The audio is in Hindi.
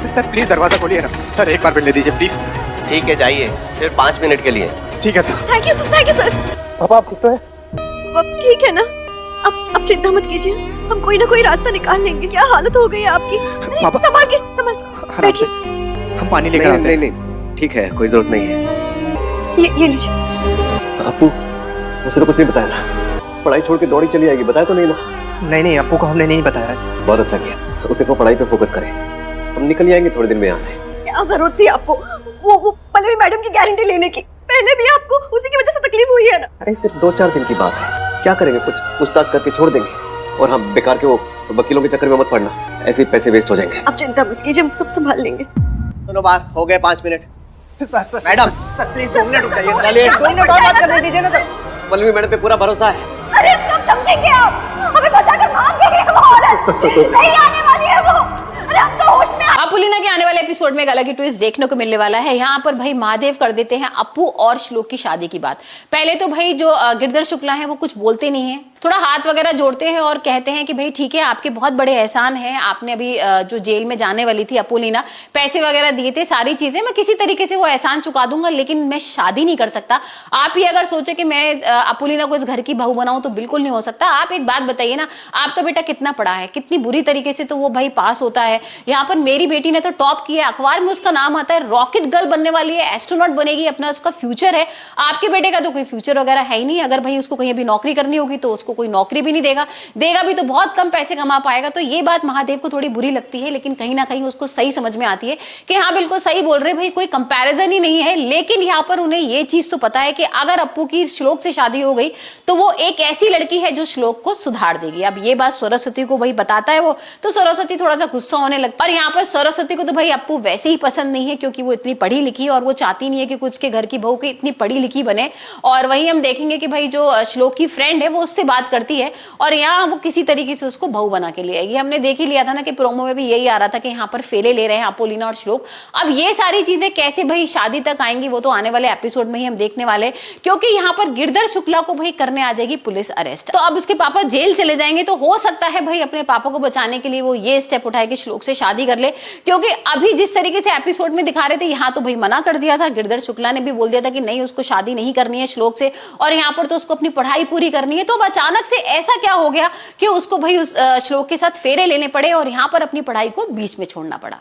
सर प्लीज दरवाजा खोलिए ना सर, एक बार मिलने दीजिए प्लीज। ठीक है जाइए, सिर्फ 5 मिनट के लिए। ठीक है सर। Thank you sir. पापा आप ठीक तो है? अब ठीक है ना? अब चिंता मत कीजिए, हम कोई ना कोई रास्ता निकाल लेंगे। क्या हालत हो गई है आपकी? पापा संभाल के आराम से, हम पानी लेकर आते हैं। नहीं ठीक है, कोई जरूरत नहीं है। ये लीजिए। अपू उसे तो कुछ नहीं बताया ना, पढ़ाई छोड़ के दौड़ी चली आएगी, बताया तो नहीं ना? नहीं अप्पू को हमने नहीं बताया है। बहुत अच्छा किया, उसे को पढ़ाई पे फोकस करें, हम निकल ही आएंगे थोड़े दिन में यहाँ से। क्या जरूरत थी आपको वो पल्लवी मैडम की गारंटी लेने की? पहले भी आपको उसी की वजह से तकलीफ हुई है ना। अरे सिर्फ 2-4 दिन की बात है, क्या करेंगे, कुछ पूछताछ करके छोड़ देंगे। और हाँ, बेकार के वो वकीलों के चक्कर में मत पड़ना, ऐसे ही पैसे वेस्ट हो जाएंगे। आप चिंता मत कीजिए, हम सब संभाल लेंगे। दोनों बार हो गए 5 minute. Sir madam sir please 2 minute रुकिए। चलिए 2 मिनट और बात करने दीजिए ना सर। पल्लवी मैडम पे पूरा भरोसा है। अरे कब समझेंगे आप? हमें बता कर मांग देंगे वो औरत। नहीं आने वाली है वो। अरे हम तो होश में। अपुलिना के आने वाले एपिसोड में एक अलग ही ट्विस्ट देखने को मिलने वाला है। यहाँ पर भाई महादेव कर देते हैं अप्पू और श्लोक की शादी की बात। पहले तो भाई जो गिरधर शुक्ला है वो कुछ बोलते नहीं है, थोड़ा हाथ वगैरह जोड़ते हैं और कहते हैं कि भाई ठीक है, आपके बहुत बड़े एहसान हैं, आपने अभी जो जेल में जाने वाली थी अपुलिना, पैसे वगैरह दिए थे, सारी चीजें मैं किसी तरीके से वो एहसान चुका दूंगा, लेकिन मैं शादी नहीं कर सकता। आप ही अगर सोचे कि मैं अपुलिना को इस घर की बहू बनाऊं तो बिल्कुल नहीं हो सकता। आप एक बात बताइए ना, आपका बेटा कितना पढ़ा है, कितनी बुरी तरीके से तो वो भाई पास होता है। यहाँ पर मेरी बेटी ने तो टॉप किया, अखबार में उसका नाम आता है, रॉकेट गर्ल बनने वाली है, एस्ट्रोनॉट बनेगी, अपना उसका फ्यूचर है। आपके बेटे का तो कोई फ्यूचर वगैरह है ही नहीं। अगर भाई उसको कहीं भी नौकरी करनी होगी तो उसको कोई नौकरी भी नहीं देगा भी तो बहुत कम पैसे कमा पाएगा। तो ये बात महादेव को थोड़ी बुरी लगती है, लेकिन कहीं ना कहीं उसको सही समझ में आती है कि हाँ बिल्कुल सही बोल रहे भाई, कोई कंपैरिजन ही नहीं है। लेकिन यहाँ पर उन्हें ये चीज तो पता है कि अगर अप्पू की श्लोक से शादी हो गई तो वो एक ऐसी लड़की है जो श्लोक को सुधार देगी। अब ये बात सरस्वती को भाई बताता है वो, तो सरस्वती थोड़ा सा गुस्सा होने लगता है। और यहाँ पर सरस्वती को तो भाई अप्पू वैसे ही पसंद नहीं है, क्योंकि वो इतनी पढ़ी लिखी और वो चाहती नहीं है कि कुछ के घर की बहू की इतनी पढ़ी लिखी बने। और वही हम देखेंगे कि भाई जो श्लोक की फ्रेंड है वो उससे बात करती है और यहाँ वो किसी तरीके से उसको बहू बना के ले आएगी। हमने देख ही लिया था ना कि प्रोमो में भी यही आ रहा था कि यहाँ पर फेले ले रहे हैं अपोलिना और श्लोक। अब ये सारी चीजें कैसे भाई शादी तक आएंगी वो तो आने वाले एपिसोड में ही हम देखने वाले, क्योंकि यहाँ पर गिरधर शुक्ला को भाई करने आ जाएगी पुलिस अरेस्ट। तो अब उसके पापा जेल चले जाएंगे, तो हो सकता है भाई अपने पापा को बचाने के लिए वो ये स्टेप उठाए कि श्लोक से शादी कर ले, क्योंकि अभी जिस तरीके से एपिसोड में दिखा रहे थे यहाँ तो भाई मना कर दिया था। गिरधर शुक्ला ने भी बोल दिया था कि नहीं, उसको शादी नहीं करनी है श्लोक से, और यहाँ पर तो उसको अपनी पढ़ाई पूरी करनी है। तो अब अचानक से ऐसा क्या हो गया कि उसको भाई उस श्लोक के साथ फेरे लेने पड़े और यहाँ पर अपनी पढ़ाई को बीच में छोड़ना पड़ा।